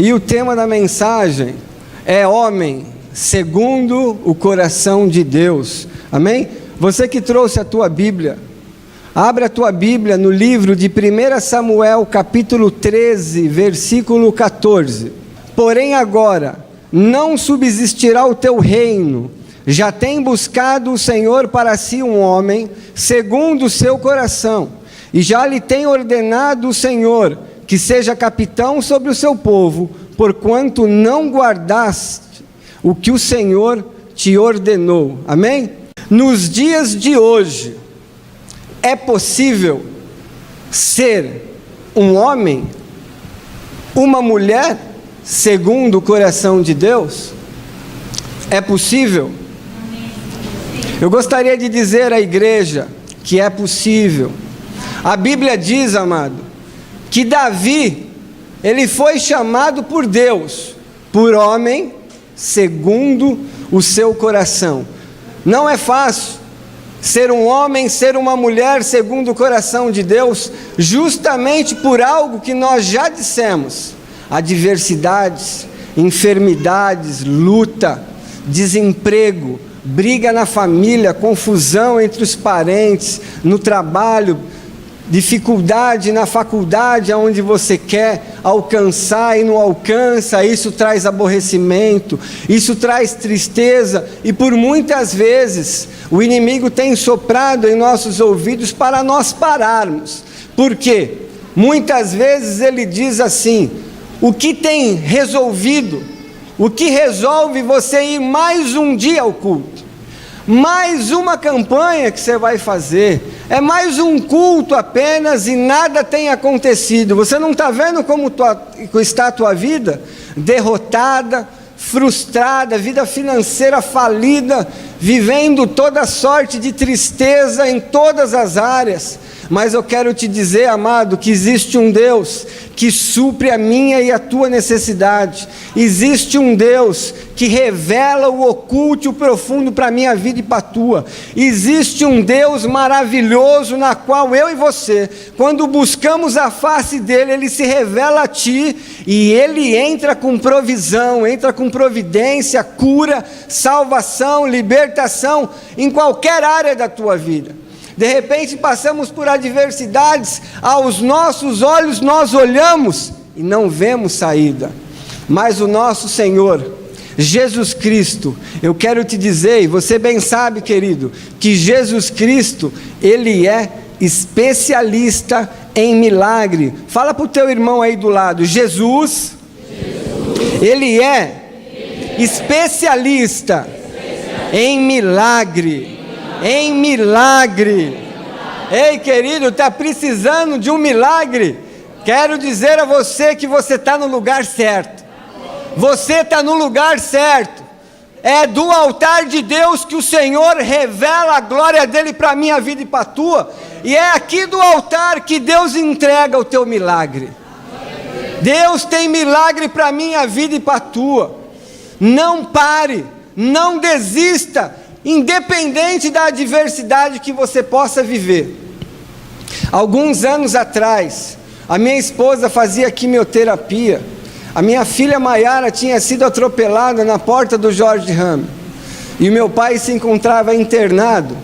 E o tema da mensagem é homem segundo o coração de Deus. Amém? Você que trouxe a tua Bíblia, abre a tua Bíblia no livro de 1 Samuel, capítulo 13, versículo 14. Porém agora não subsistirá o teu reino, já tem buscado o Senhor para si um homem segundo o seu coração, e já lhe tem ordenado o Senhor que seja capitão sobre o seu povo, porquanto não guardaste o que o Senhor te ordenou. Amém? Nos dias de hoje, é possível ser um homem, uma mulher, segundo o coração de Deus? É possível? Eu gostaria de dizer à igreja que é possível. A Bíblia diz, amado, que Davi, ele foi chamado por Deus, por homem, segundo o seu coração. Não é fácil ser um homem, ser uma mulher, segundo o coração de Deus, justamente por algo que nós já dissemos: adversidades, enfermidades, luta, desemprego, briga na família, confusão entre os parentes, no trabalho, dificuldade na faculdade aonde você quer alcançar e não alcança. Isso traz aborrecimento, isso traz tristeza, e por muitas vezes o inimigo tem soprado em nossos ouvidos para nós pararmos. Por quê? Muitas vezes ele diz assim: o que tem resolvido, o que resolve você ir mais um dia ao culto, mais uma campanha que você vai fazer, é mais um culto apenas e nada tem acontecido. Você não está vendo como está a tua vida? Derrotada, frustrada, vida financeira falida, vivendo toda sorte de tristeza em todas as áreas. Mas eu quero te dizer, amado, que existe um Deus que supre a minha e a tua necessidade. Existe um Deus que revela o oculto e o profundo para a minha vida e para a tua. Existe um Deus maravilhoso na qual eu e você, quando buscamos a face dele, ele se revela a ti e ele entra com provisão, entra com providência, cura, salvação, libertação em qualquer área da tua vida. De repente passamos por adversidades, aos nossos olhos nós olhamos e não vemos saída, mas o nosso Senhor, Jesus Cristo, eu quero te dizer, e você bem sabe, querido, que Jesus Cristo, ele é especialista em milagre. Fala para o teu irmão aí do lado: Jesus, ele é especialista em milagre. Em milagre. Ei, querido, está precisando de um milagre? Quero dizer a você que você está no lugar certo. Você está no lugar certo. É do altar de Deus que o Senhor revela a glória dele para a minha vida e para a tua. E é aqui do altar que Deus entrega o teu milagre. Deus tem milagre para a minha vida e para a tua. Não pare, não desista, independente da adversidade que você possa viver. Alguns anos atrás, a minha esposa fazia quimioterapia. A minha filha Maiara tinha sido atropelada na porta do Jorge Ramos. E o meu pai se encontrava internado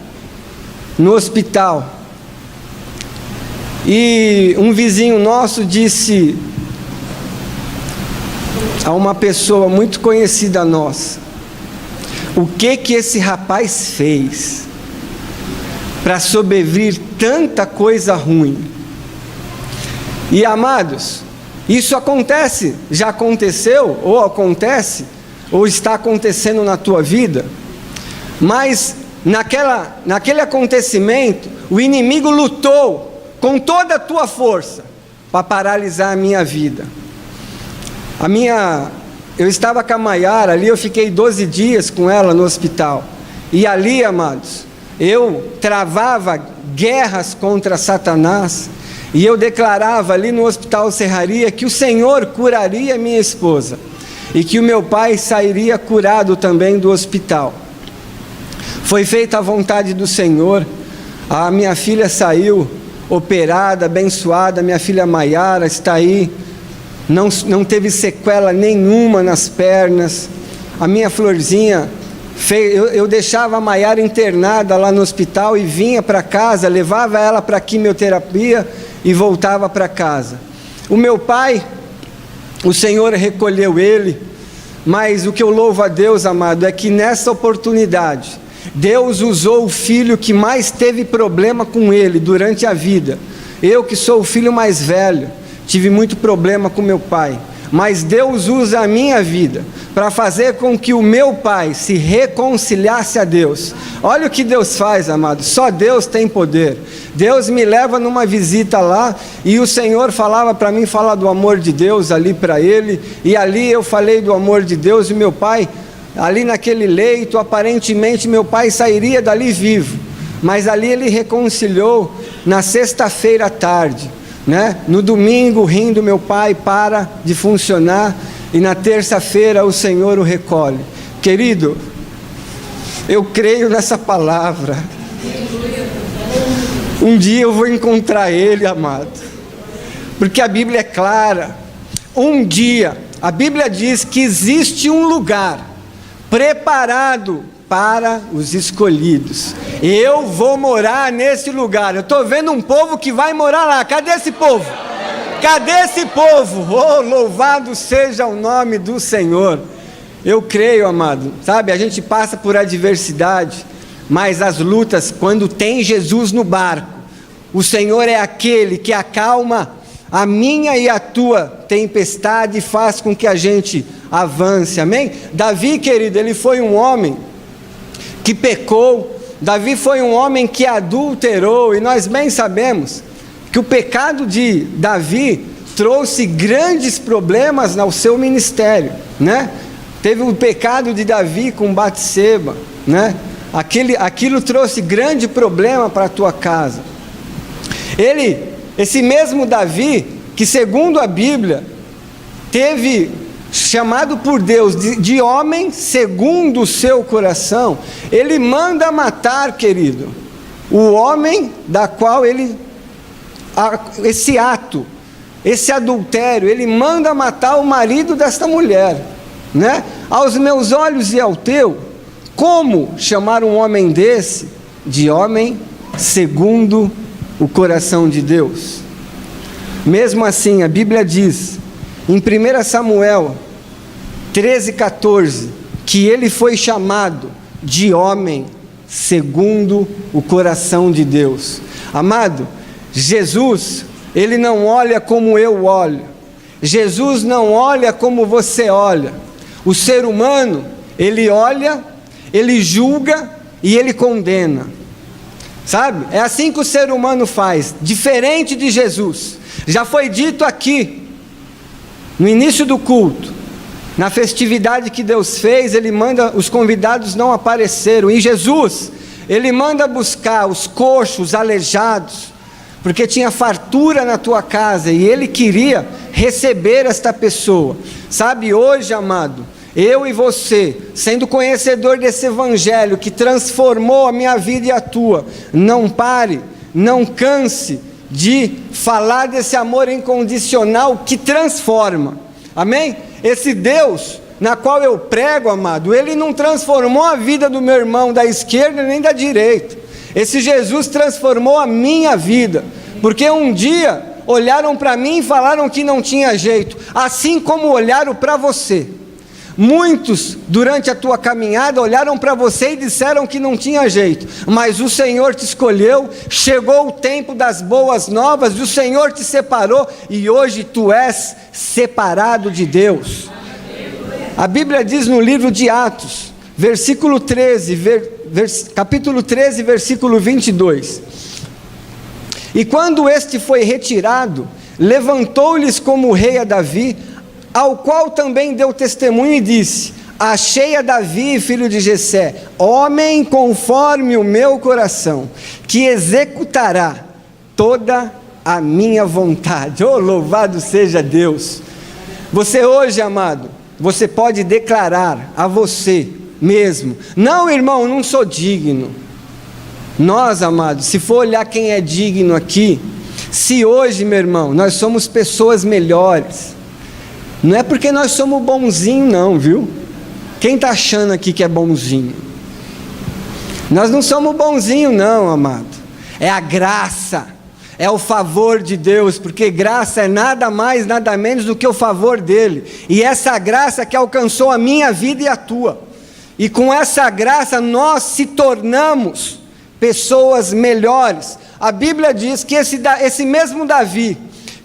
no hospital. E um vizinho nosso disse a uma pessoa muito conhecida nossa: o que esse rapaz fez para sobreviver tanta coisa ruim? E amados, isso acontece, já aconteceu, ou acontece, ou está acontecendo na tua vida. Mas naquele acontecimento, o inimigo lutou com toda a tua força para paralisar a minha vida. Eu estava com a Maiara ali, eu fiquei 12 dias com ela no hospital. E ali, amados, eu travava guerras contra Satanás. E eu declarava ali no Hospital Serraria que o Senhor curaria minha esposa. E que o meu pai sairia curado também do hospital. Foi feita a vontade do Senhor. A minha filha saiu operada, abençoada. Minha filha Maiara está aí não teve sequela nenhuma nas pernas. A minha Florzinha, eu deixava a Maiara internada lá no hospital e vinha para casa, levava ela para quimioterapia e voltava para casa. O meu pai, o Senhor recolheu ele, mas o que eu louvo a Deus, amado, é que nessa oportunidade, Deus usou o filho que mais teve problema com ele durante a vida. Eu, que sou o filho mais velho, tive muito problema com meu pai, mas Deus usa a minha vida para fazer com que o meu pai se reconciliasse a Deus. Olha o que Deus faz, amado, só Deus tem poder. Deus me leva numa visita lá, e o Senhor falava para mim, falar do amor de Deus ali para ele, e ali eu falei do amor de Deus, e meu pai, ali naquele leito, aparentemente meu pai sairia dali vivo, mas ali ele reconciliou na sexta-feira à tarde, né? No domingo o rim do meu pai para de funcionar, e na terça-feira o Senhor o recolhe. Querido, eu creio nessa palavra. Um dia eu vou encontrar ele, amado, porque a Bíblia é clara. Um dia, a Bíblia diz que existe um lugar preparado para os escolhidos. Eu vou morar nesse lugar. Eu estou vendo um povo que vai morar lá. Cadê esse povo? Cadê esse povo? Oh, louvado seja o nome do Senhor. Eu creio, amado, sabe, a gente passa por adversidade, mas as lutas, quando tem Jesus no barco, o Senhor é aquele que acalma a minha e a tua tempestade e faz com que a gente avance, amém? Davi, querido, ele foi um homem que pecou. Davi foi um homem que adulterou, e nós bem sabemos que o pecado de Davi trouxe grandes problemas ao seu ministério, né? Teve o pecado de Davi com Batseba, né? Aquilo trouxe grande problema para a tua casa. Esse mesmo Davi, que segundo a Bíblia, teve chamado por Deus de homem segundo o seu coração, ele manda matar, querido, o homem da qual esse ato, esse adultério, ele manda matar o marido desta mulher, né? Aos meus olhos e ao teu, como chamar um homem desse de homem segundo o coração de Deus? Mesmo assim, a Bíblia diz, em 1 Samuel 13:14, que ele foi chamado de homem segundo o coração de Deus. Amado, Jesus, ele não olha como eu olho. Jesus não olha como você olha. O ser humano, ele olha, ele julga e ele condena. Sabe? É assim que o ser humano faz, diferente de Jesus. Já foi dito aqui, no início do culto, na festividade que Deus fez, ele manda, os convidados não apareceram, e Jesus, ele manda buscar os coxos, os aleijados, porque tinha fartura na tua casa, e ele queria receber esta pessoa. Sabe, hoje, amado, eu e você, sendo conhecedor desse evangelho que transformou a minha vida e a tua, não pare, não canse de falar desse amor incondicional que transforma, amém? Esse Deus na qual eu prego, amado, ele não transformou a vida do meu irmão da esquerda nem da direita. Esse Jesus transformou a minha vida, porque um dia olharam para mim e falaram que não tinha jeito, assim como olharam para você. Muitos, durante a tua caminhada, olharam para você e disseram que não tinha jeito, mas o Senhor te escolheu, chegou o tempo das boas novas, e o Senhor te separou, e hoje tu és separado de Deus. A Bíblia diz no livro de Atos, capítulo 13, versículo 22, e quando este foi retirado, levantou-lhes como rei a Davi, ao qual também deu testemunho e disse: achei a Davi, filho de Jessé, homem conforme o meu coração, que executará toda a minha vontade. Oh, louvado seja Deus! Você hoje, amado, você pode declarar a você mesmo: não, irmão, não sou digno. Nós, amados, se for olhar quem é digno aqui, se hoje, meu irmão, nós somos pessoas melhores, Não é porque nós somos bonzinhos não, viu? Quem está achando aqui que é bonzinho? Nós não somos bonzinhos não, amado. É a graça, é o favor de Deus, porque graça é nada mais, nada menos do que o favor dele. E essa graça que alcançou a minha vida e a tua. E com essa graça nós se tornamos pessoas melhores. A Bíblia diz que esse mesmo Davi,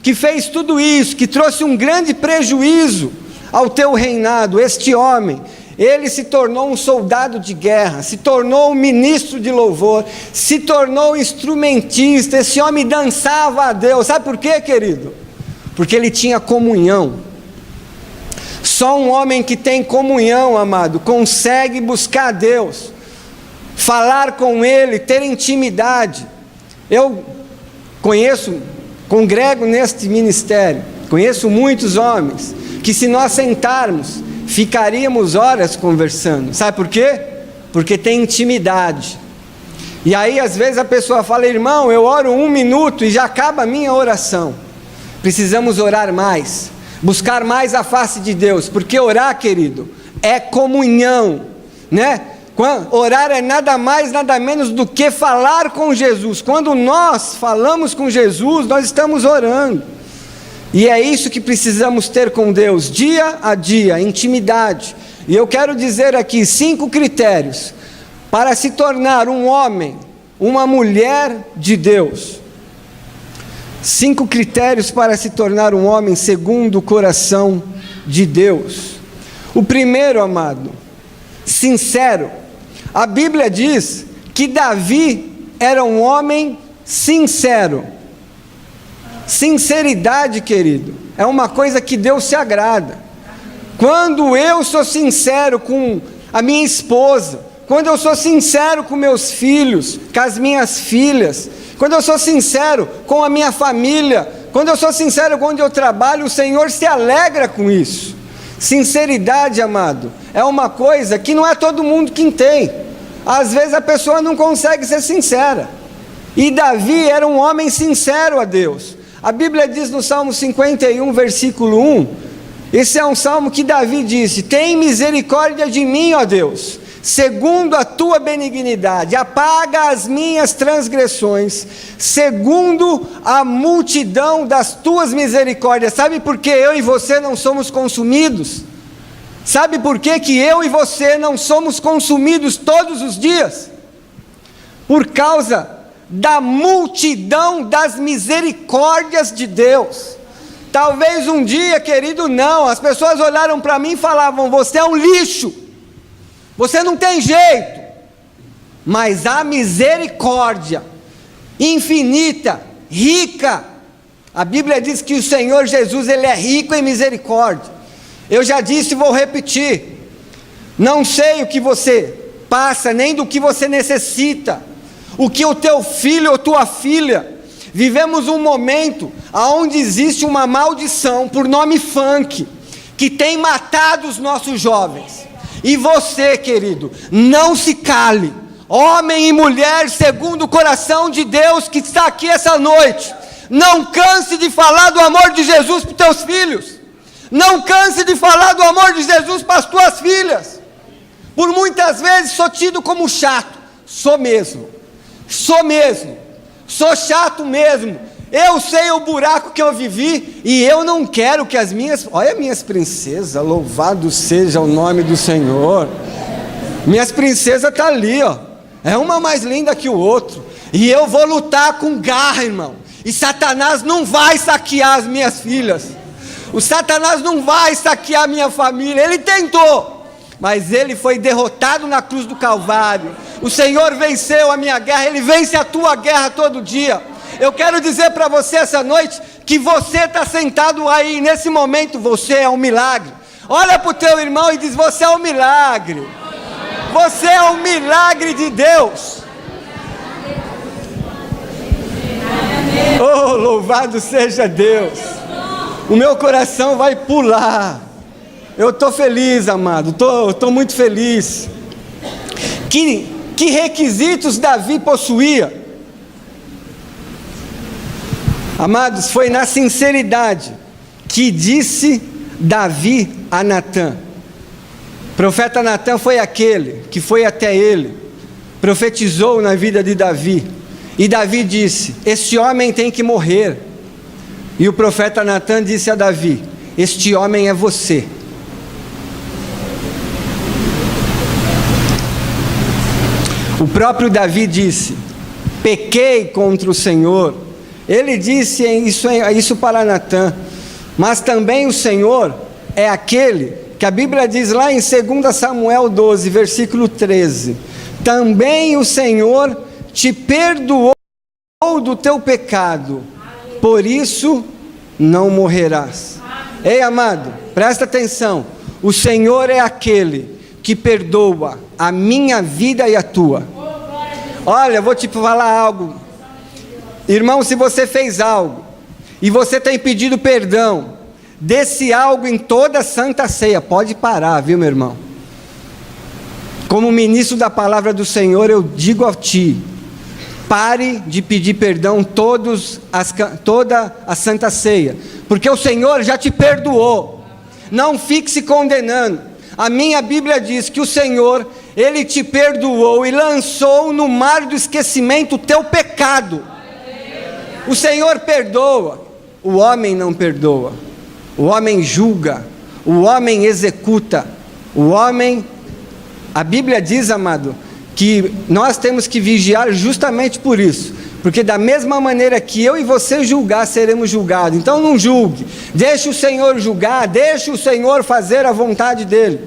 que fez tudo isso, que trouxe um grande prejuízo ao teu reinado, este homem, ele se tornou um soldado de guerra, se tornou um ministro de louvor, se tornou instrumentista. Esse homem dançava a Deus. Sabe por quê, querido? Porque ele tinha comunhão. Só um homem que tem comunhão, amado, consegue buscar a Deus, falar com Ele, ter intimidade. Eu congrego neste ministério, conheço muitos homens, que se nós sentarmos, ficaríamos horas conversando. Sabe por quê? Porque tem intimidade. E aí às vezes a pessoa fala: irmão, eu oro 1 minuto e já acaba a minha oração. Precisamos orar mais, buscar mais a face de Deus, porque orar, querido, é comunhão, né? Orar é nada mais, nada menos do que falar com Jesus. Quando nós falamos com Jesus, nós estamos orando. E é isso que precisamos ter com Deus, dia a dia, intimidade. E eu quero dizer aqui 5 critérios para se tornar um homem, uma mulher de Deus. 5 critérios para se tornar um homem segundo o coração de Deus. O primeiro, amado, sincero. A Bíblia diz que Davi era um homem sincero. Sinceridade, querido, é uma coisa que Deus se agrada. Quando eu sou sincero com a minha esposa, quando eu sou sincero com meus filhos, com as minhas filhas, quando eu sou sincero com a minha família, quando eu sou sincero com onde eu trabalho, o Senhor se alegra com isso. Sinceridade, amado, é uma coisa que não é todo mundo que tem. Às vezes a pessoa não consegue ser sincera. E Davi era um homem sincero a Deus. A Bíblia diz no Salmo 51, versículo 1, esse é um salmo que Davi disse: tem misericórdia de mim, ó Deus, segundo a tua benignidade, apaga as minhas transgressões, segundo a multidão das tuas misericórdias. Sabe por que eu e você não somos consumidos? Sabe por que eu e você não somos consumidos todos os dias? Por causa da multidão das misericórdias de Deus. Talvez um dia, querido, não, as pessoas olharam para mim e falavam: você é um lixo, você não tem jeito. Mas a misericórdia infinita, rica, a Bíblia diz que o Senhor Jesus, Ele é rico em misericórdia. Eu já disse e vou repetir, não sei o que você passa, nem do que você necessita, o que o teu filho ou tua filha. Vivemos um momento onde existe uma maldição por nome funk, que tem matado os nossos jovens. E você, querido, não se cale, homem e mulher segundo o coração de Deus que está aqui essa noite, não canse de falar do amor de Jesus para os teus filhos, não canse de falar do amor de Jesus para as tuas filhas. Por muitas vezes sou tido como chato, sou mesmo, sou chato mesmo. Eu sei o buraco que eu vivi e eu não quero que as minhas, olha minhas princesas, louvado seja o nome do Senhor. Minhas princesas estão ali, ó, é uma mais linda que o outro, e eu vou lutar com garra, irmão. E Satanás não vai saquear as minhas filhas, o Satanás não vai saquear a minha família. Ele tentou, mas ele foi derrotado na cruz do Calvário. O Senhor venceu a minha guerra, Ele vence a tua guerra todo dia. Eu quero dizer para você essa noite, que você está sentado aí, nesse momento, você é um milagre. Olha para o teu irmão e diz: você é um milagre. Você é um milagre de Deus. Oh, louvado seja Deus. O meu coração vai pular. Eu estou feliz, amado, estou muito feliz. Que requisitos Davi possuía? Amados, foi na sinceridade que disse Davi a Natã. O profeta Natã foi aquele que foi até ele, profetizou na vida de Davi, e Davi disse: este homem tem que morrer. E o profeta Natã disse a Davi: este homem é você. O próprio Davi disse: pequei contra o Senhor. Ele disse isso para Natã. Mas também o Senhor é aquele que a Bíblia diz lá em 2 Samuel 12, versículo 13: também o Senhor te perdoou do teu pecado, por isso não morrerás. Ei, amado, presta atenção. O Senhor é aquele que perdoa a minha vida e a tua. Olha, eu vou te falar algo, irmão. Se você fez algo e você tem pedido perdão desse algo em toda a Santa Ceia, pode parar, viu, meu irmão? Como ministro da palavra do Senhor, eu digo a ti: pare de pedir perdão toda a Santa Ceia, porque o Senhor já te perdoou. Não fique se condenando. A minha Bíblia diz que o Senhor, Ele te perdoou e lançou no mar do esquecimento o teu pecado. O Senhor perdoa, o homem não perdoa. O homem julga, o homem executa, o homem... A Bíblia diz, amado, que nós temos que vigiar justamente por isso, porque da mesma maneira que eu e você julgar, seremos julgados. Então não julgue, deixe o Senhor julgar, deixe o Senhor fazer a vontade dEle.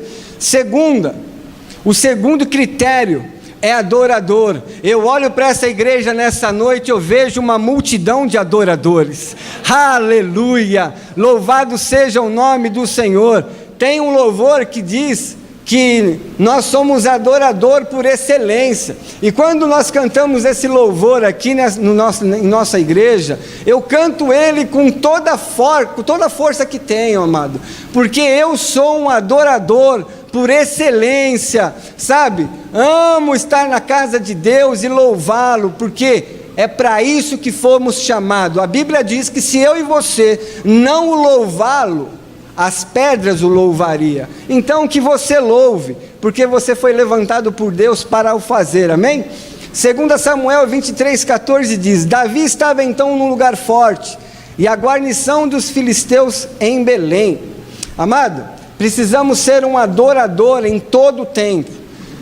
O segundo critério é adorador. Eu olho para essa igreja nessa noite, eu vejo uma multidão de adoradores. Aleluia, louvado seja o nome do Senhor. Tem um louvor que diz que nós somos adorador por excelência, e quando nós cantamos esse louvor aqui em nossa igreja, eu canto ele com toda a força que tenho, amado, porque eu sou um adorador por excelência, sabe? Amo estar na casa de Deus e louvá-lo, porque é para isso que fomos chamados. A Bíblia diz que se eu e você não o louvá-lo, as pedras o louvaria. Então que você louve, porque você foi levantado por Deus para o fazer, amém? 2 Samuel 23:14 diz: Davi estava então num lugar forte, e a guarnição dos filisteus em Belém. Amado, precisamos ser um adorador em todo o tempo.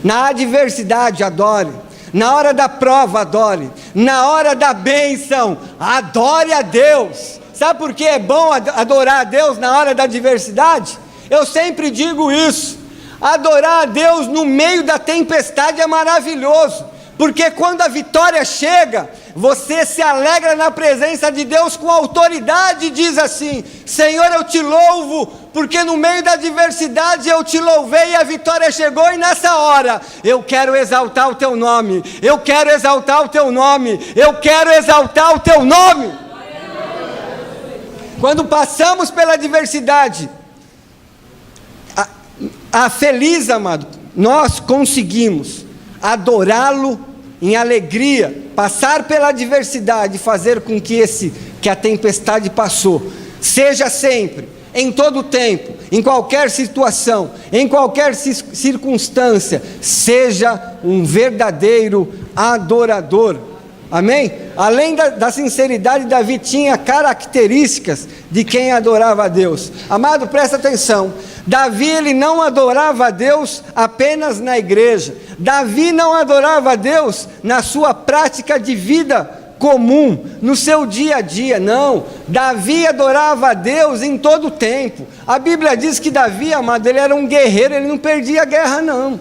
Na adversidade, adore. Na hora da prova, adore. Na hora da bênção, adore a Deus. Sabe por que é bom adorar a Deus na hora da adversidade? Eu sempre digo isso. Adorar a Deus no meio da tempestade é maravilhoso, porque quando a vitória chega, você se alegra na presença de Deus com autoridade e diz assim: Senhor, eu te louvo, porque no meio da adversidade eu te louvei e a vitória chegou, e nessa hora eu quero exaltar o teu nome, eu quero exaltar o teu nome, eu quero exaltar o teu nome. Quando passamos pela adversidade, feliz, amado, nós conseguimos adorá-lo em alegria, passar pela adversidade, fazer com que a tempestade passou. Seja sempre, em todo tempo, em qualquer situação, em qualquer circunstância, seja um verdadeiro adorador. Amém? Além da sinceridade, Davi tinha características de quem adorava a Deus. Amado, presta atenção. Davi, ele não adorava a Deus apenas na igreja. Davi não adorava a Deus na sua prática de vida comum, no seu dia a dia, não. Davi adorava a Deus em todo o tempo. A Bíblia diz que Davi, amado, ele era um guerreiro, ele não perdia a guerra, não.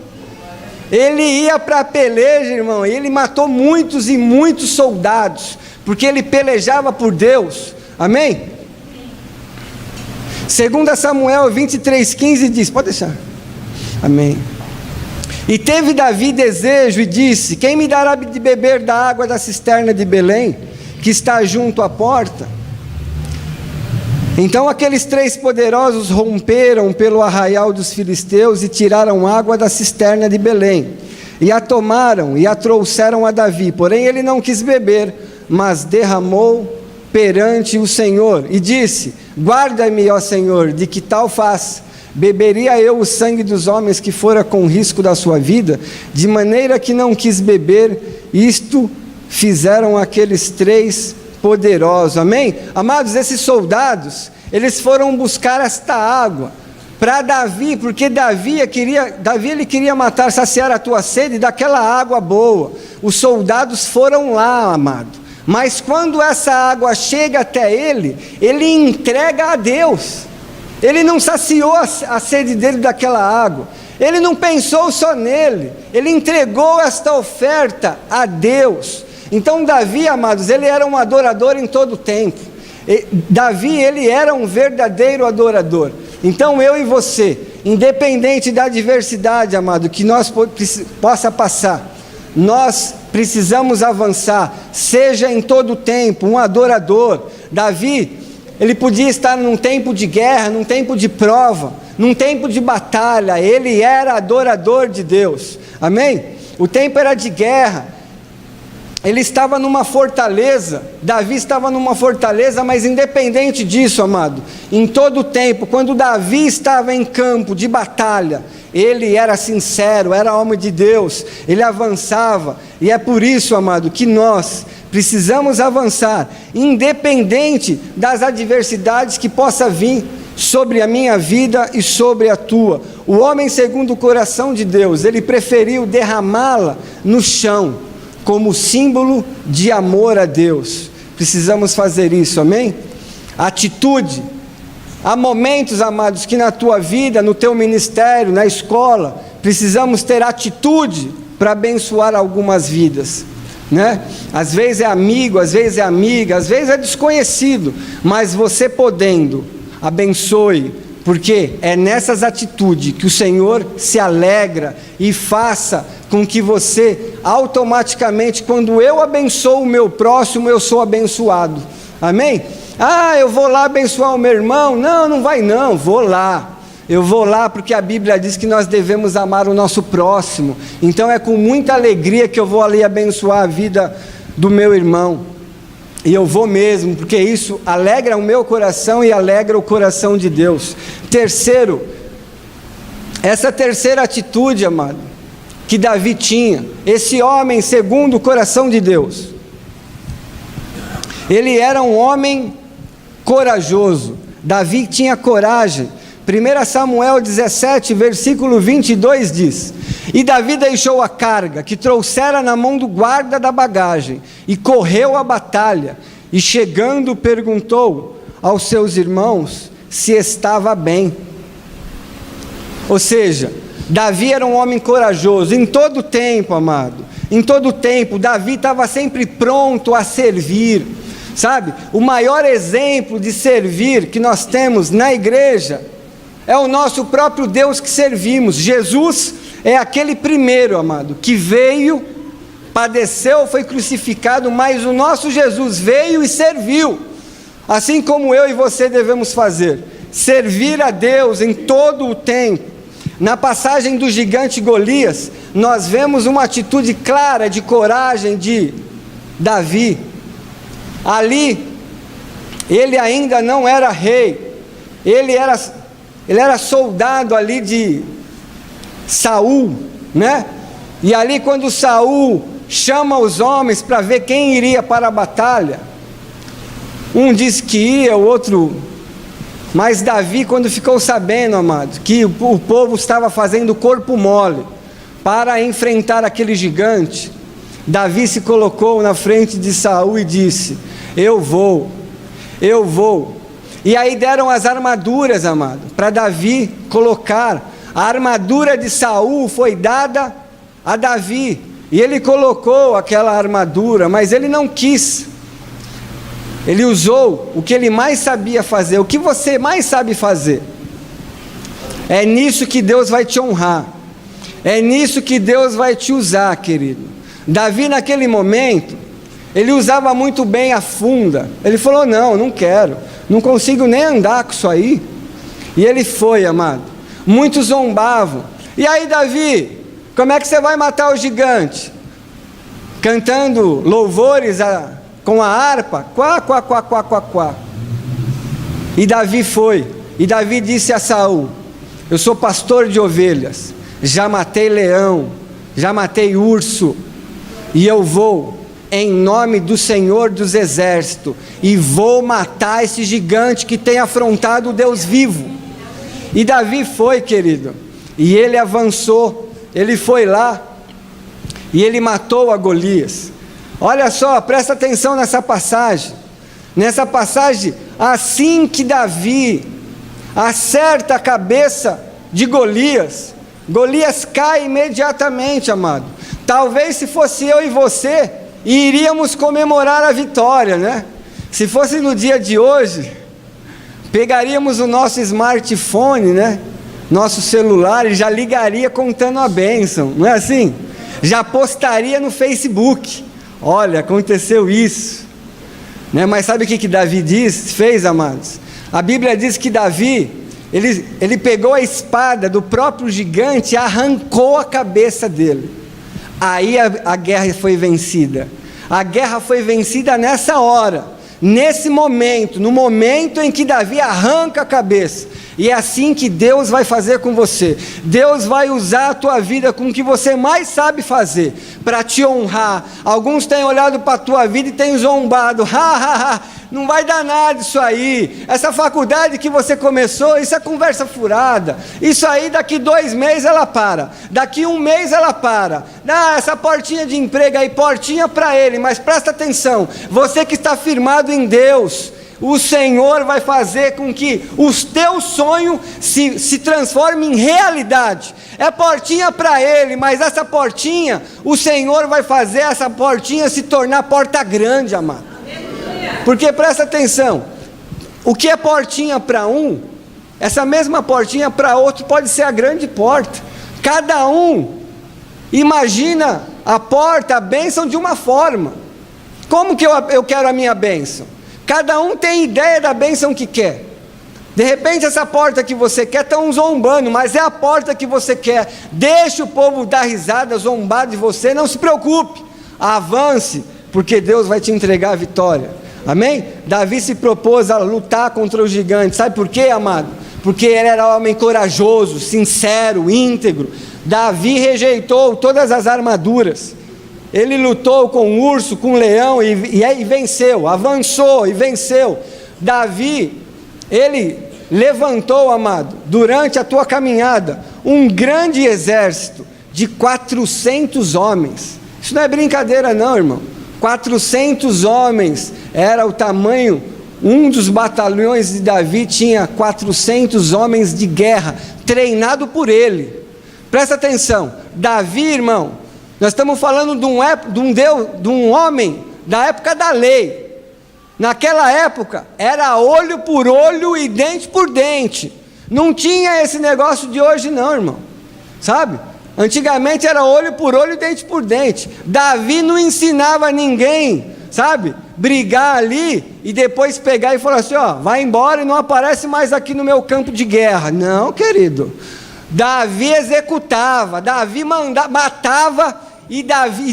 Ele ia para a peleja, irmão, e ele matou muitos e muitos soldados, porque ele pelejava por Deus, amém? 2 Samuel 23:15 diz, pode deixar, amém. E teve Davi desejo e disse: quem me dará de beber da água da cisterna de Belém, que está junto à porta? Então aqueles 3 poderosos romperam pelo arraial dos filisteus e tiraram água da cisterna de Belém, e a tomaram e a trouxeram a Davi, porém ele não quis beber, mas derramou perante o Senhor, e disse: guarda-me, ó Senhor, de que tal faça. Beberia eu o sangue dos homens que fora com risco da sua vida? De maneira que não quis beber. Isto fizeram aqueles 3 poderosos. Amém? Amados, esses soldados, eles foram buscar esta água para Davi, porque Davi ele queria matar, saciar a tua sede daquela água boa. Os soldados foram lá, amado, mas quando essa água chega até ele entrega a Deus. Ele não saciou a sede dele daquela água, ele não pensou só nele, ele entregou esta oferta a Deus. Então Davi, amados, ele era um adorador em todo o tempo. Davi, ele era um verdadeiro adorador. Então eu e você, independente da adversidade, amado, que nós possa passar, nós precisamos avançar, seja em todo o tempo, um adorador. Davi, ele podia estar num tempo de guerra, num tempo de prova, num tempo de batalha, ele era adorador de Deus, amém? O tempo era de guerra, ele estava numa fortaleza, Davi estava numa fortaleza, mas independente disso, amado, em todo o tempo, quando Davi estava em campo de batalha, ele era sincero, era homem de Deus, ele avançava, e é por isso, amado, que nós precisamos avançar, independente das adversidades que possa vir sobre a minha vida e sobre a tua. O homem segundo o coração de Deus, ele preferiu derramá-la no chão, como símbolo de amor a Deus. Precisamos fazer isso, amém? Atitude. Há momentos, amados, que na tua vida, no teu ministério, na escola, precisamos ter atitude para abençoar algumas vidas, né? Às vezes é amigo, às vezes é amiga, às vezes é desconhecido, mas você podendo, abençoe, porque é nessas atitudes que o Senhor se alegra e faça com que você automaticamente, quando eu abençoo o meu próximo, eu sou abençoado, amém? Eu vou lá abençoar o meu irmão, não vai não, eu vou lá porque a Bíblia diz que nós devemos amar o nosso próximo, então é com muita alegria que eu vou ali abençoar a vida do meu irmão, e eu vou mesmo, porque isso alegra o meu coração e alegra o coração de Deus. Terceiro, essa terceira atitude, amado, que Davi tinha, esse homem segundo o coração de Deus, ele era um homem corajoso. Davi tinha coragem. 1 Samuel 17, versículo 22 diz: e Davi deixou a carga que trouxera na mão do guarda da bagagem, e correu à batalha, e chegando perguntou aos seus irmãos se estava bem. Ou seja, Davi era um homem corajoso, em todo tempo, amado, em todo tempo, Davi estava sempre pronto a servir, sabe? O maior exemplo de servir que nós temos na igreja é o nosso próprio Deus que servimos. Jesus é aquele primeiro, amado, que veio, padeceu, foi crucificado, mas o nosso Jesus veio e serviu, assim como eu e você devemos fazer, servir a Deus em todo o tempo. Na passagem do gigante Golias, nós vemos uma atitude clara de coragem de Davi. Ali, ele ainda não era rei, ele era soldado ali de Saul, né? E ali quando Saul chama os homens para ver quem iria para a batalha, um disse que ia, o outro, mas Davi, quando ficou sabendo, amado, que o povo estava fazendo corpo mole para enfrentar aquele gigante, Davi se colocou na frente de Saul e disse: eu vou. E aí deram as armaduras, amado, para Davi colocar. A armadura de Saul foi dada a Davi, e ele colocou aquela armadura, mas ele não quis. Ele usou o que ele mais sabia fazer. O que você mais sabe fazer? É nisso que Deus vai te honrar, é nisso que Deus vai te usar, querido. Davi, naquele momento, ele usava muito bem a funda. Ele falou: não quero, não consigo nem andar com isso aí. E ele foi, amado. Muitos zombavam. E aí, Davi, como é que você vai matar o gigante? Cantando louvores com a harpa, quá, quá, quá, quá, quá, quá. E Davi foi, e Davi disse a Saul: eu sou pastor de ovelhas, já matei leão, já matei urso, e eu vou em nome do Senhor dos exércitos, e vou matar esse gigante que tem afrontado o Deus vivo. E Davi foi, querido, e ele avançou, ele foi lá, e ele matou a Golias. Olha só, presta atenção nessa passagem, assim que Davi acerta a cabeça de Golias, Golias cai imediatamente, amado. Talvez se fosse eu e você, iríamos comemorar a vitória, né? Se fosse no dia de hoje, pegaríamos o nosso smartphone, né? Nosso celular, e já ligaria contando a bênção, não é assim? Já postaria no Facebook: olha, aconteceu isso, né? Mas sabe o que Davi fez, amados? A Bíblia diz que Davi, ele pegou a espada do próprio gigante e arrancou a cabeça dele. Aí a guerra foi vencida. A guerra foi vencida nessa hora, nesse momento, no momento em que Davi arranca a cabeça. E é assim que Deus vai fazer com você. Deus vai usar a tua vida com o que você mais sabe fazer, para te honrar. Alguns têm olhado para a tua vida e têm zombado: não vai dar nada isso aí, essa faculdade que você começou, isso é conversa furada, isso aí daqui 2 meses ela para, daqui 1 mês ela para, essa portinha de emprego aí, portinha para ele. Mas presta atenção, você que está firmado em Deus, o Senhor vai fazer com que os teus sonhos se transformem em realidade. É portinha para ele, mas essa portinha, o Senhor vai fazer essa portinha se tornar porta grande, amado. Porque presta atenção, o que é portinha para um, essa mesma portinha para outro pode ser a grande porta. Cada um imagina a porta, a bênção de uma forma. Como que eu quero a minha bênção? Cada um tem ideia da bênção que quer. De repente essa porta que você quer, estão zombando, mas é a porta que você quer. Deixa o povo dar risada, zombar de você, não se preocupe, avance, porque Deus vai te entregar a vitória. Amém? Davi se propôs a lutar contra o gigante. Sabe por quê, amado? Porque ele era homem corajoso, sincero, íntegro. Davi rejeitou todas as armaduras. Ele lutou com o urso, com o leão e venceu, avançou e venceu. Davi, ele levantou, amado, durante a tua caminhada, um grande exército de 400 homens. Isso não é brincadeira não, irmão. 400 homens, era o tamanho, um dos batalhões de Davi tinha 400 homens de guerra, treinado por ele. Presta atenção, Davi, irmão, nós estamos falando de um homem da época da lei. Naquela época, era olho por olho e dente por dente. Não tinha esse negócio de hoje não, irmão, sabe? Antigamente era olho por olho e dente por dente. Davi não ensinava ninguém, sabe, brigar ali e depois pegar e falar assim: ó, vai embora e não aparece mais aqui no meu campo de guerra. Não, querido. Davi executava, Davi matava, e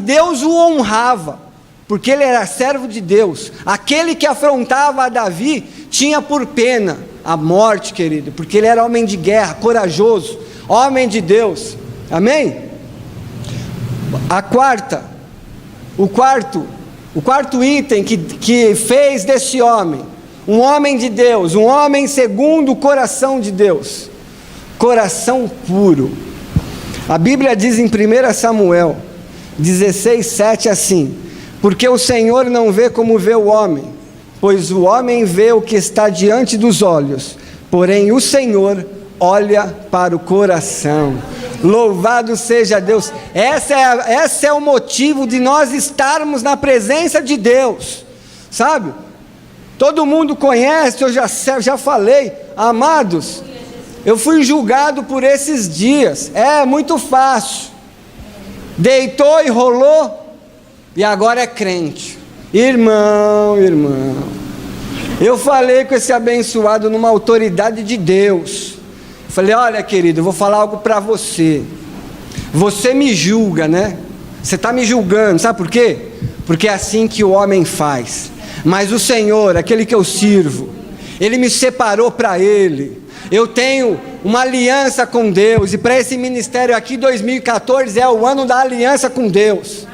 Deus o honrava, porque ele era servo de Deus. Aquele que afrontava a Davi tinha por pena a morte, querido, porque ele era homem de guerra, corajoso, homem de Deus. Amém? O quarto item que fez desse homem um homem de Deus, um homem segundo o coração de Deus, coração puro. A Bíblia diz em 1 Samuel 16:7 assim: porque o Senhor não vê como vê o homem, pois o homem vê o que está diante dos olhos, porém o Senhor olha para o coração. Louvado seja Deus. Esse é o motivo de nós estarmos na presença de Deus, sabe? Todo mundo conhece, eu já falei, amados, eu fui julgado por esses dias. É muito fácil, deitou e rolou e agora é crente. Irmão, eu falei com esse abençoado numa autoridade de Deus. Falei: olha, querido, eu vou falar algo para você. Você me julga, né? Você está me julgando, sabe por quê? porque é assim que o homem faz. Mas o Senhor, aquele que eu sirvo, Ele me separou para Ele. Eu tenho uma aliança com Deus, e para esse ministério aqui, 2014 é o ano da aliança com Deus.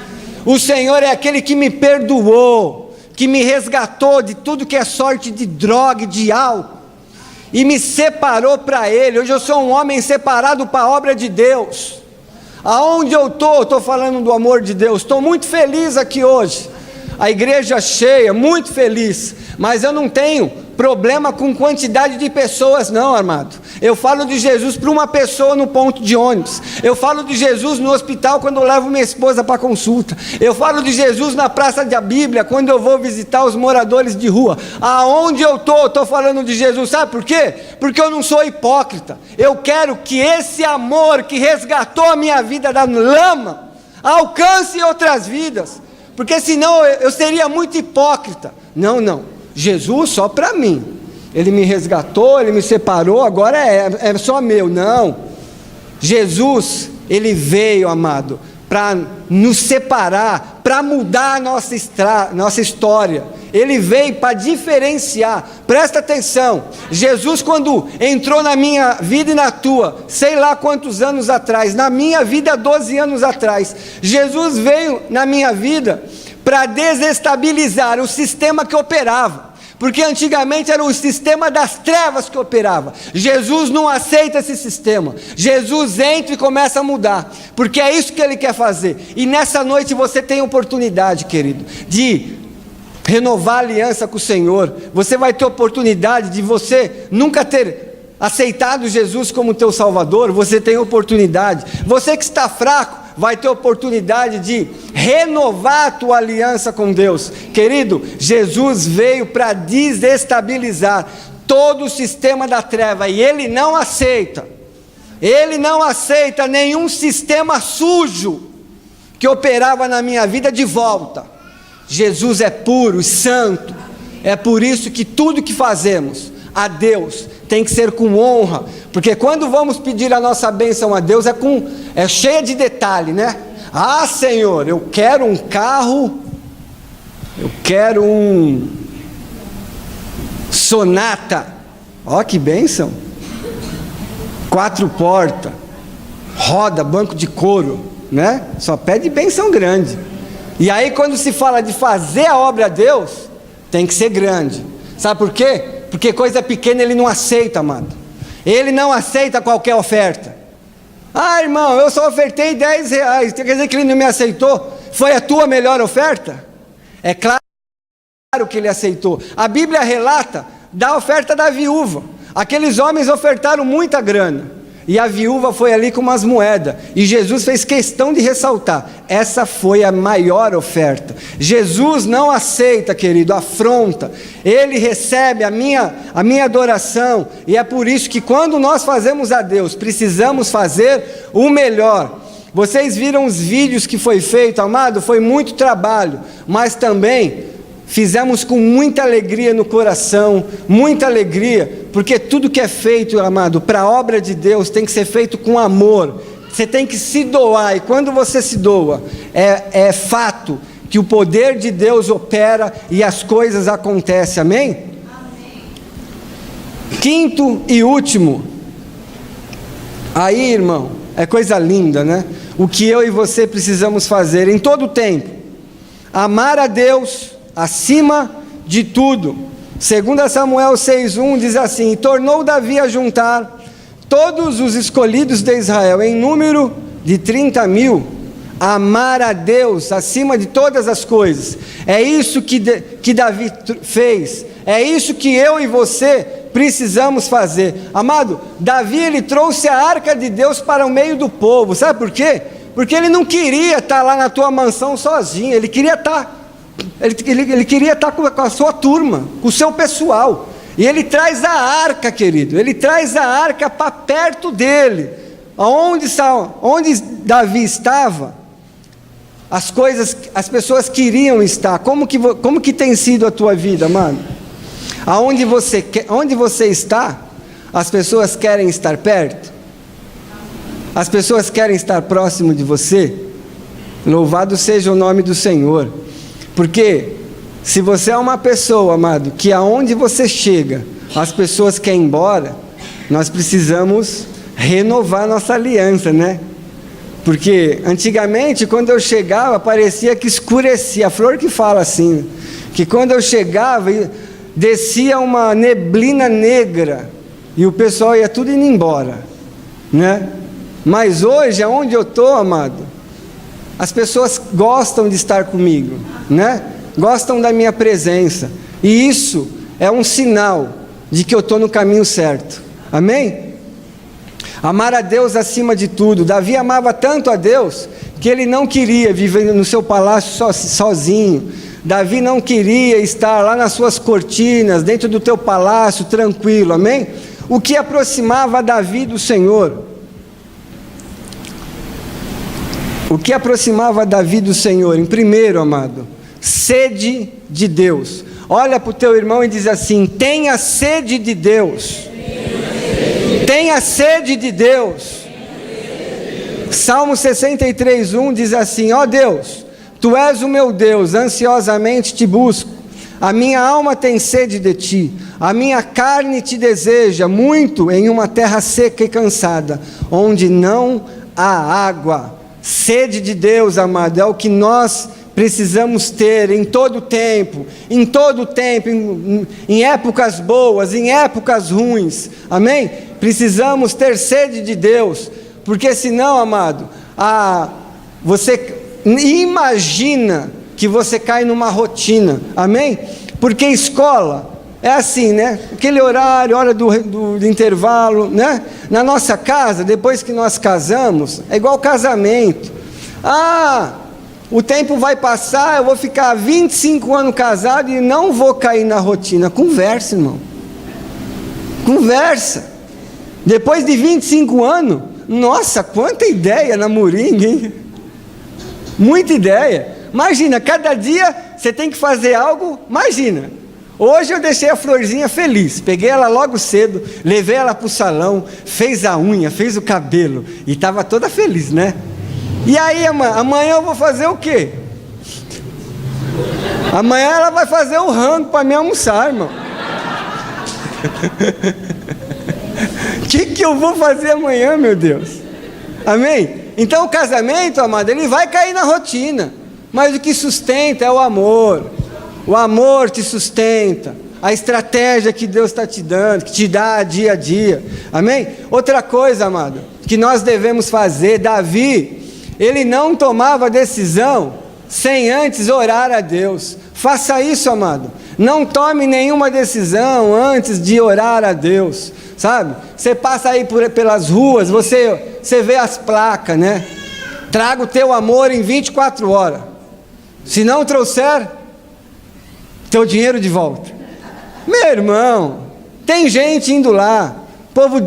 O Senhor é aquele que me perdoou, que me resgatou de tudo que é sorte de droga e de álcool, e me separou para Ele. Hoje eu sou um homem separado para a obra de Deus. Aonde eu estou falando do amor de Deus. Estou muito feliz aqui hoje, a igreja cheia, muito feliz, mas eu não tenho problema com quantidade de pessoas não, amado. Eu falo de Jesus para uma pessoa no ponto de ônibus, eu falo de Jesus no hospital quando eu levo minha esposa para consulta, eu falo de Jesus na praça da Bíblia, quando eu vou visitar os moradores de rua. Aonde eu estou falando de Jesus, sabe por quê? Porque eu não sou hipócrita. Eu quero que esse amor que resgatou a minha vida da lama, alcance outras vidas, porque senão eu seria muito hipócrita. Não, Jesus só para mim, Ele me resgatou, Ele me separou, agora é só meu. Não, Jesus, Ele veio, amado, para nos separar, para mudar a nossa história. Ele veio para diferenciar. Presta atenção, Jesus quando entrou na minha vida e na tua, sei lá quantos anos atrás, na minha vida 12 anos atrás, Jesus veio na minha vida para desestabilizar o sistema que operava, porque antigamente era o sistema das trevas que operava. Jesus não aceita esse sistema. Jesus entra e começa a mudar, porque é isso que Ele quer fazer. E nessa noite você tem oportunidade, querido, de renovar a aliança com o Senhor. Você vai ter oportunidade de você nunca ter aceitado Jesus como teu Salvador. Você tem oportunidade. Você que está fraco vai ter oportunidade de renovar a tua aliança com Deus. Querido, Jesus veio para desestabilizar todo o sistema da treva, e Ele não aceita nenhum sistema sujo que operava na minha vida de volta. Jesus é puro e santo. É por isso que tudo que fazemos a Deus tem que ser com honra, porque quando vamos pedir a nossa bênção a Deus é cheia de detalhe, né? Ah, Senhor, eu quero um carro, eu quero um Sonata, ó que bênção, 4 portas, roda, banco de couro, né? Só pede bênção grande. E aí quando se fala de fazer a obra a Deus, tem que ser grande. Sabe por quê? Porque coisa pequena Ele não aceita, amado. Ele não aceita qualquer oferta. Ah, irmão, eu só ofertei R$10, quer dizer que Ele não me aceitou? Foi a tua melhor oferta? É claro que Ele aceitou. A Bíblia relata da oferta da viúva. Aqueles homens ofertaram muita grana, e a viúva foi ali com umas moedas, e Jesus fez questão de ressaltar: essa foi a maior oferta. Jesus não aceita, querido, afronta. Ele recebe a minha adoração, e é por isso que quando nós fazemos a Deus, precisamos fazer o melhor. Vocês viram os vídeos que foi feito, amado? Foi muito trabalho, mas também fizemos com muita alegria no coração, muita alegria, porque tudo que é feito, amado, para a obra de Deus, tem que ser feito com amor. Você tem que se doar, e quando você se doa, é fato que o poder de Deus opera e as coisas acontecem, amém? Amém. Quinto e último, aí, irmão, é coisa linda, né? O que eu e você precisamos fazer em todo o tempo: amar a Deus acima de tudo. 2 Samuel 6:1 diz assim: e tornou Davi a juntar todos os escolhidos de Israel, em número de 30.000, amar a Deus acima de todas as coisas. É isso que Davi fez, é isso que eu e você precisamos fazer. Amado, Davi, ele trouxe a arca de Deus para o meio do povo. Sabe por quê? Porque ele não queria estar lá na tua mansão sozinho, ele queria estar com a sua turma, com o seu pessoal. E ele traz a arca, querido, ele traz a arca para perto dele. Onde Davi estava, as pessoas queriam estar. Como que tem sido a tua vida, mano? Onde você está, as pessoas querem estar perto? As pessoas querem estar próximo de você? Louvado seja o nome do Senhor. Porque se você é uma pessoa, amado, que aonde você chega, as pessoas querem ir embora, nós precisamos renovar nossa aliança, né? Porque antigamente, quando eu chegava, parecia que escurecia. A Flor que fala assim, que quando eu chegava, descia uma neblina negra e o pessoal ia tudo indo embora, né? Mas hoje, aonde eu estou, amado, as pessoas gostam de estar comigo, né? Gostam da minha presença, e isso é um sinal de que eu estou no caminho certo, amém? Amar a Deus acima de tudo. Davi amava tanto a Deus, que ele não queria viver no seu palácio sozinho. Davi não queria estar lá nas suas cortinas, dentro do teu palácio, tranquilo, amém? O que aproximava Davi do Senhor? O que aproximava Davi do Senhor? Em primeiro, amado, sede de Deus. Olha para o teu irmão e diz assim: tenha sede de Deus. Tenha sede de Deus. Salmo 63:1 diz assim: ó Deus, Tu és o meu Deus, ansiosamente te busco. A minha alma tem sede de Ti, a minha carne te deseja muito em uma terra seca e cansada, onde não há água. Sede de Deus, amado, é o que nós precisamos ter em todo tempo, em épocas boas, em épocas ruins, amém? Precisamos ter sede de Deus, porque senão, amado, você imagina que você cai numa rotina, amém? Porque escola é assim, né? Aquele horário, hora do intervalo, né? Na nossa casa, depois que nós casamos, é igual casamento. O tempo vai passar, eu vou ficar 25 anos casado e não vou cair na rotina. Conversa, irmão. Conversa. Depois de 25 anos, nossa, quanta ideia na moringa, hein? Muita ideia. Imagina, cada dia você tem que fazer algo. Imagina, hoje eu deixei a Florzinha feliz, peguei ela logo cedo, levei ela para o salão, fez a unha, fez o cabelo, e estava toda feliz, né? E aí, amanhã eu vou fazer o quê? Amanhã ela vai fazer o rango para me almoçar, irmão. O que eu vou fazer amanhã, meu Deus? Amém? Então o casamento, amado, ele vai cair na rotina, mas o que sustenta é o amor. O amor te sustenta, a estratégia que Deus está te dando, que te dá dia a dia, amém? Outra coisa, amado, que nós devemos fazer, Davi, ele não tomava decisão sem antes orar a Deus. Faça isso, amado. Não tome nenhuma decisão antes de orar a Deus, sabe? Você passa aí pelas ruas, você vê as placas, né? Traga o teu amor em 24 horas. Se não trouxer, teu dinheiro de volta. Meu irmão, tem gente indo lá, povo,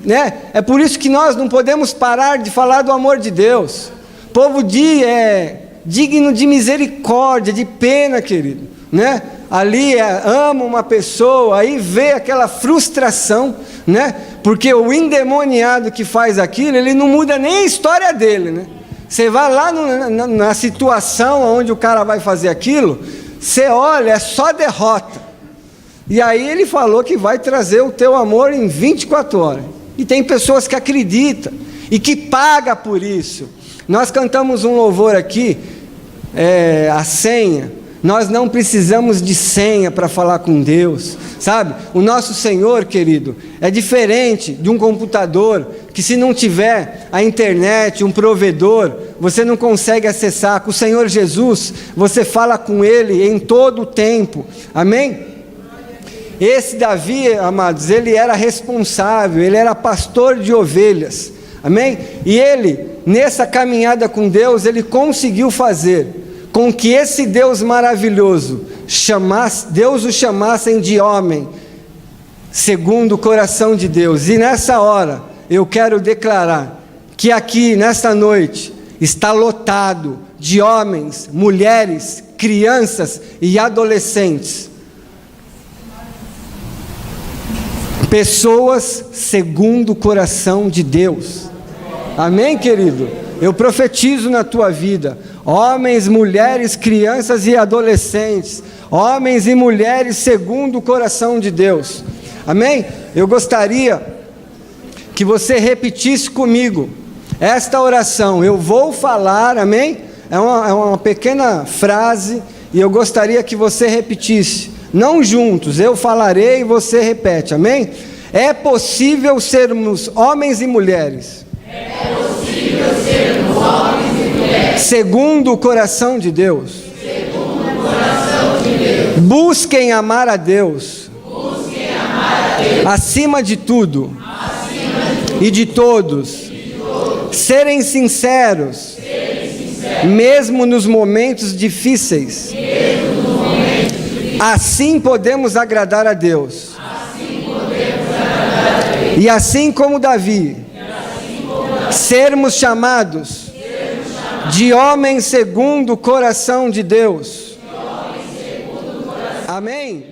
né? É por isso que nós não podemos parar de falar do amor de Deus. Povo digno de misericórdia, de pena, querido, né? Ali ama uma pessoa, aí vê aquela frustração, né? Porque o endemoniado que faz aquilo, ele não muda nem a história dele, né? Você vai lá na situação onde o cara vai fazer aquilo, você olha, é só derrota. E aí ele falou que vai trazer o teu amor em 24 horas. E tem pessoas que acreditam e que pagam por isso. Nós cantamos um louvor aqui, a senha. Nós não precisamos de senha para falar com Deus, sabe? O nosso Senhor, querido, é diferente de um computador, que se não tiver a internet, um provedor, você não consegue acessar. Com o Senhor Jesus, você fala com Ele em todo o tempo, amém? Esse Davi, amados, ele era responsável, ele era pastor de ovelhas, amém? E ele, nessa caminhada com Deus, ele conseguiu fazer com que esse Deus maravilhoso Deus o chamassem de homem, segundo o coração de Deus. E nessa hora, eu quero declarar que aqui, nesta noite, está lotado de homens, mulheres, crianças e adolescentes, pessoas segundo o coração de Deus. Amém, querido? Eu profetizo na tua vida, Homens, mulheres, crianças e adolescentes. Homens e mulheres segundo o coração de Deus. Amém? Eu gostaria que você repetisse comigo esta oração. Eu vou falar, amém? É uma pequena frase e eu gostaria que você repetisse. Não juntos, eu falarei e você repete, amém? É possível sermos homens e mulheres. É possível sermos homens e mulheres. Segundo o coração de Deus. Segundo o coração de Deus. Busquem amar a Deus. Busquem amar a Deus. Acima de tudo. E de todos. Serem sinceros. Mesmo nos momentos difíceis. Assim podemos agradar a Deus. E assim como Davi, sermos chamados de homens segundo o coração de Deus. Amém?